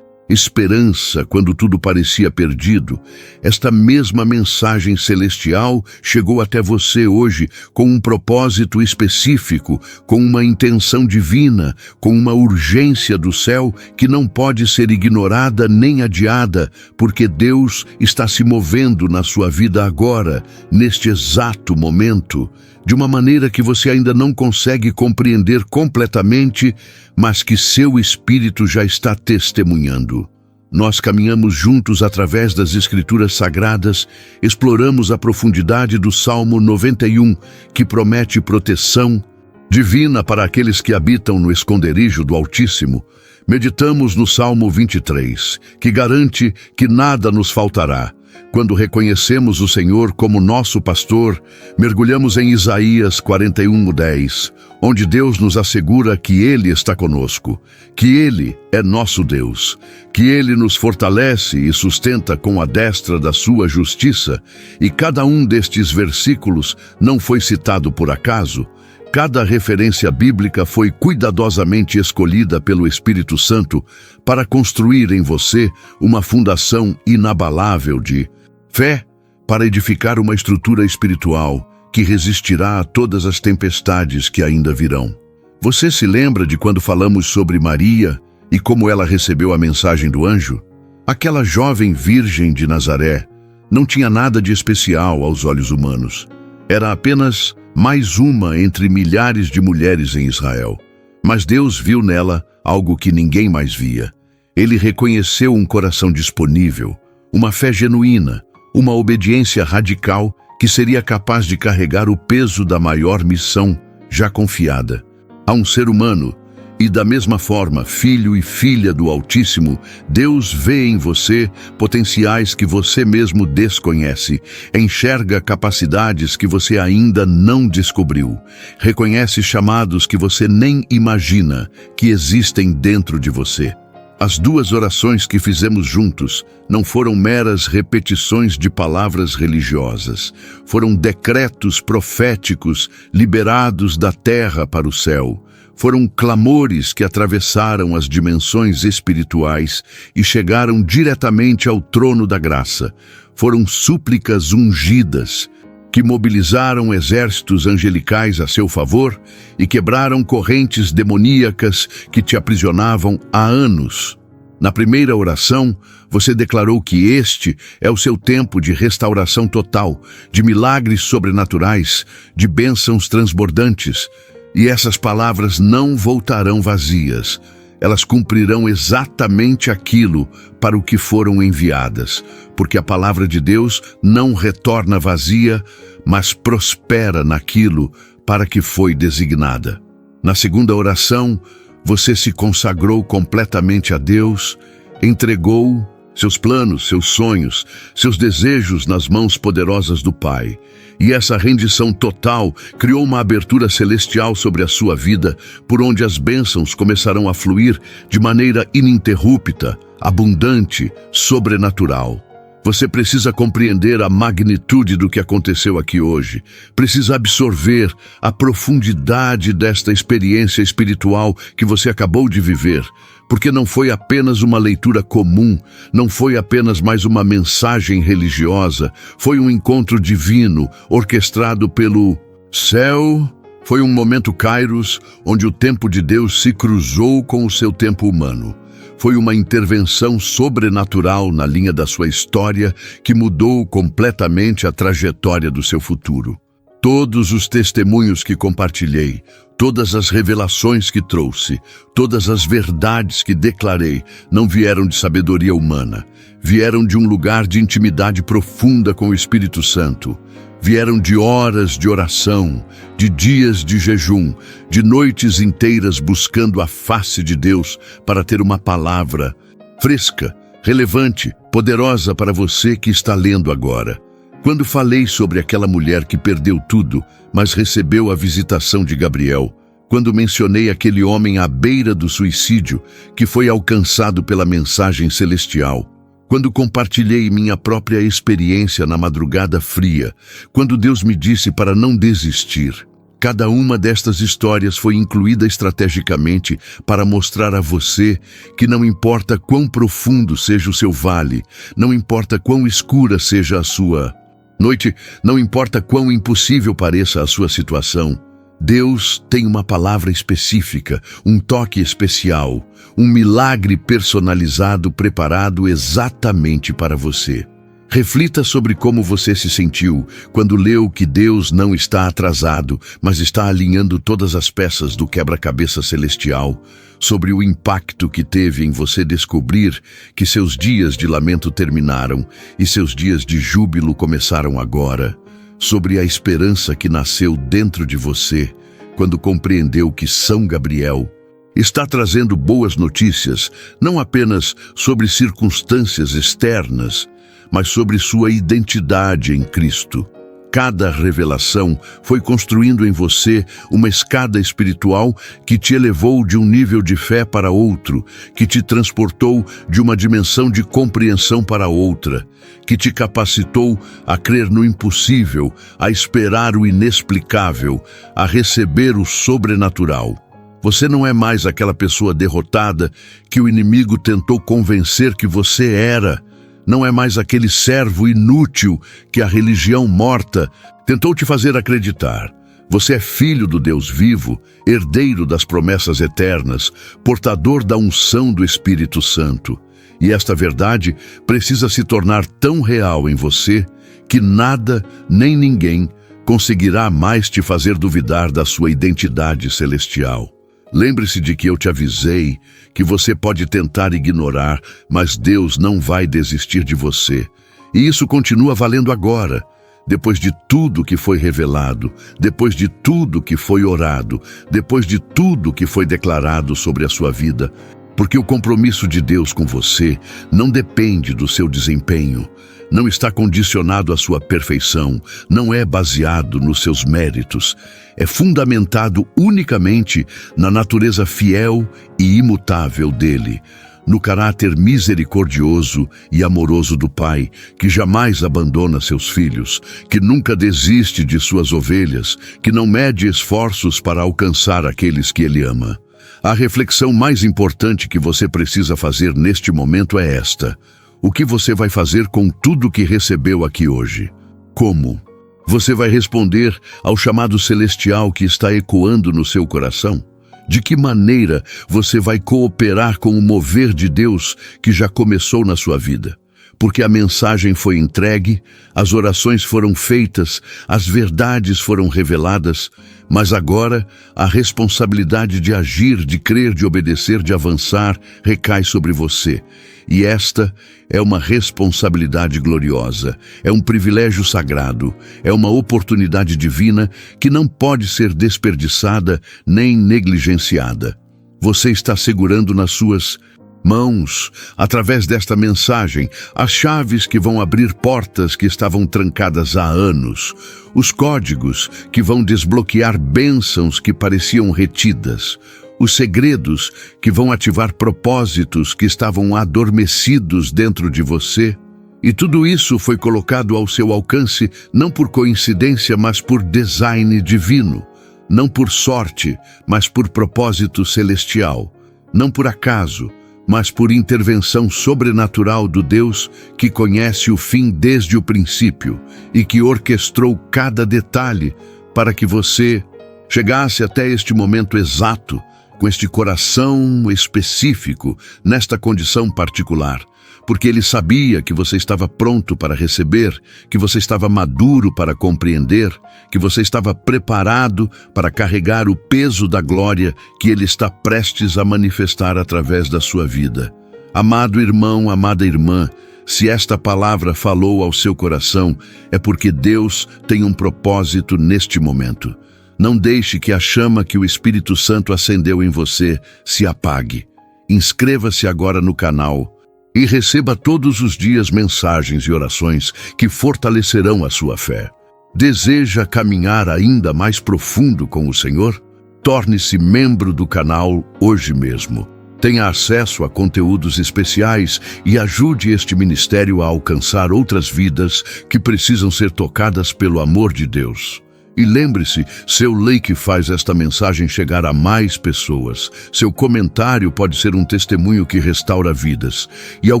esperança quando tudo parecia perdido, esta mesma mensagem celestial chegou até você hoje com um propósito específico, com uma intenção divina, com uma urgência do céu que não pode ser ignorada nem adiada, porque Deus está se movendo na sua vida agora, neste exato momento, de uma maneira que você ainda não consegue compreender completamente, mas que seu espírito já está testemunhando. Nós caminhamos juntos através das Escrituras Sagradas, exploramos a profundidade do Salmo 91, que promete proteção divina para aqueles que habitam no esconderijo do Altíssimo. Meditamos no Salmo 23, que garante que nada nos faltará. Quando reconhecemos o Senhor como nosso pastor, mergulhamos em Isaías 41:10, onde Deus nos assegura que Ele está conosco, que Ele é nosso Deus, que Ele nos fortalece e sustenta com a destra da sua justiça, e cada um destes versículos não foi citado por acaso. Cada referência bíblica foi cuidadosamente escolhida pelo Espírito Santo para construir em você uma fundação inabalável de fé, para edificar uma estrutura espiritual que resistirá a todas as tempestades que ainda virão. Você se lembra de quando falamos sobre Maria e como ela recebeu a mensagem do anjo? Aquela jovem virgem de Nazaré não tinha nada de especial aos olhos humanos. Era apenas mais uma entre milhares de mulheres em Israel. Mas Deus viu nela algo que ninguém mais via. Ele reconheceu um coração disponível, uma fé genuína, uma obediência radical que seria capaz de carregar o peso da maior missão já confiada a um ser humano. E da mesma forma, filho e filha do Altíssimo, Deus vê em você potenciais que você mesmo desconhece, enxerga capacidades que você ainda não descobriu, reconhece chamados que você nem imagina que existem dentro de você. As 2 orações que fizemos juntos não foram meras repetições de palavras religiosas, foram decretos proféticos liberados da terra para o céu. Foram clamores que atravessaram as dimensões espirituais e chegaram diretamente ao trono da graça. Foram súplicas ungidas que mobilizaram exércitos angelicais a seu favor e quebraram correntes demoníacas que te aprisionavam há anos. Na primeira oração, você declarou que este é o seu tempo de restauração total, de milagres sobrenaturais, de bênçãos transbordantes. E essas palavras não voltarão vazias. Elas cumprirão exatamente aquilo para o que foram enviadas, porque a palavra de Deus não retorna vazia, mas prospera naquilo para que foi designada. Na segunda oração, você se consagrou completamente a Deus, entregou seus planos, seus sonhos, seus desejos nas mãos poderosas do Pai. E essa rendição total criou uma abertura celestial sobre a sua vida, por onde as bênçãos começarão a fluir de maneira ininterrupta, abundante, sobrenatural. Você precisa compreender a magnitude do que aconteceu aqui hoje. Precisa absorver a profundidade desta experiência espiritual que você acabou de viver. Porque não foi apenas uma leitura comum, não foi apenas mais uma mensagem religiosa, foi um encontro divino, orquestrado pelo céu. Foi um momento kairos, onde o tempo de Deus se cruzou com o seu tempo humano. Foi uma intervenção sobrenatural na linha da sua história que mudou completamente a trajetória do seu futuro. Todos os testemunhos que compartilhei, todas as revelações que trouxe, todas as verdades que declarei, não vieram de sabedoria humana. Vieram de um lugar de intimidade profunda com o Espírito Santo. Vieram de horas de oração, de dias de jejum, de noites inteiras buscando a face de Deus para ter uma palavra fresca, relevante, poderosa para você que está lendo agora. Quando falei sobre aquela mulher que perdeu tudo, mas recebeu a visitação de Gabriel, quando mencionei aquele homem à beira do suicídio que foi alcançado pela mensagem celestial, quando compartilhei minha própria experiência na madrugada fria, quando Deus me disse para não desistir, cada uma destas histórias foi incluída estrategicamente para mostrar a você que não importa quão profundo seja o seu vale, não importa quão escura seja a sua noite, não importa quão impossível pareça a sua situação, Deus tem uma palavra específica, um toque especial, um milagre personalizado preparado exatamente para você. Reflita sobre como você se sentiu quando leu que Deus não está atrasado, mas está alinhando todas as peças do quebra-cabeça celestial, sobre o impacto que teve em você descobrir que seus dias de lamento terminaram e seus dias de júbilo começaram agora, sobre a esperança que nasceu dentro de você quando compreendeu que São Gabriel está trazendo boas notícias, não apenas sobre circunstâncias externas, mas sobre sua identidade em Cristo. Cada revelação foi construindo em você uma escada espiritual que te elevou de um nível de fé para outro, que te transportou de uma dimensão de compreensão para outra, que te capacitou a crer no impossível, a esperar o inexplicável, a receber o sobrenatural. Você não é mais aquela pessoa derrotada que o inimigo tentou convencer que você era. Não é mais aquele servo inútil que a religião morta tentou te fazer acreditar. Você é filho do Deus vivo, herdeiro das promessas eternas, portador da unção do Espírito Santo. E esta verdade precisa se tornar tão real em você que nada nem ninguém conseguirá mais te fazer duvidar da sua identidade celestial. Lembre-se de que eu te avisei que você pode tentar ignorar, mas Deus não vai desistir de você. E isso continua valendo agora, depois de tudo que foi revelado, depois de tudo que foi orado, depois de tudo que foi declarado sobre a sua vida. Porque o compromisso de Deus com você não depende do seu desempenho, não está condicionado à sua perfeição, não é baseado nos seus méritos, é fundamentado unicamente na natureza fiel e imutável dele, no caráter misericordioso e amoroso do Pai, que jamais abandona seus filhos, que nunca desiste de suas ovelhas, que não mede esforços para alcançar aqueles que ele ama. A reflexão mais importante que você precisa fazer neste momento é esta: o que você vai fazer com tudo que recebeu aqui hoje? Como? Você vai responder ao chamado celestial que está ecoando no seu coração? De que maneira você vai cooperar com o mover de Deus que já começou na sua vida? Porque a mensagem foi entregue, as orações foram feitas, as verdades foram reveladas, mas agora a responsabilidade de agir, de crer, de obedecer, de avançar, recai sobre você. E esta é uma responsabilidade gloriosa, é um privilégio sagrado, é uma oportunidade divina que não pode ser desperdiçada nem negligenciada. Você está segurando nas suas mãos, através desta mensagem, as chaves que vão abrir portas que estavam trancadas há anos, os códigos que vão desbloquear bênçãos que pareciam retidas, os segredos que vão ativar propósitos que estavam adormecidos dentro de você. E tudo isso foi colocado ao seu alcance não por coincidência, mas por design divino, não por sorte, mas por propósito celestial, não por acaso, mas por intervenção sobrenatural do Deus que conhece o fim desde o princípio e que orquestrou cada detalhe para que você chegasse até este momento exato, com este coração específico, nesta condição particular, porque Ele sabia que você estava pronto para receber, que você estava maduro para compreender, que você estava preparado para carregar o peso da glória que Ele está prestes a manifestar através da sua vida. Amado irmão, amada irmã, se esta palavra falou ao seu coração, é porque Deus tem um propósito neste momento. Não deixe que a chama que o Espírito Santo acendeu em você se apague. Inscreva-se agora no canal e receba todos os dias mensagens e orações que fortalecerão a sua fé. Deseja caminhar ainda mais profundo com o Senhor? Torne-se membro do canal hoje mesmo. Tenha acesso a conteúdos especiais e ajude este ministério a alcançar outras vidas que precisam ser tocadas pelo amor de Deus. E lembre-se, seu like faz esta mensagem chegar a mais pessoas. Seu comentário pode ser um testemunho que restaura vidas. E ao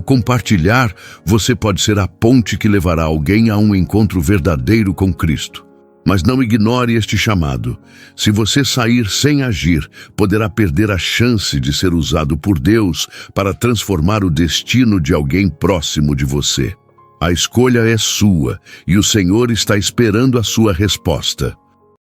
compartilhar, você pode ser a ponte que levará alguém a um encontro verdadeiro com Cristo. Mas não ignore este chamado. Se você sair sem agir, poderá perder a chance de ser usado por Deus para transformar o destino de alguém próximo de você. A escolha é sua e o Senhor está esperando a sua resposta.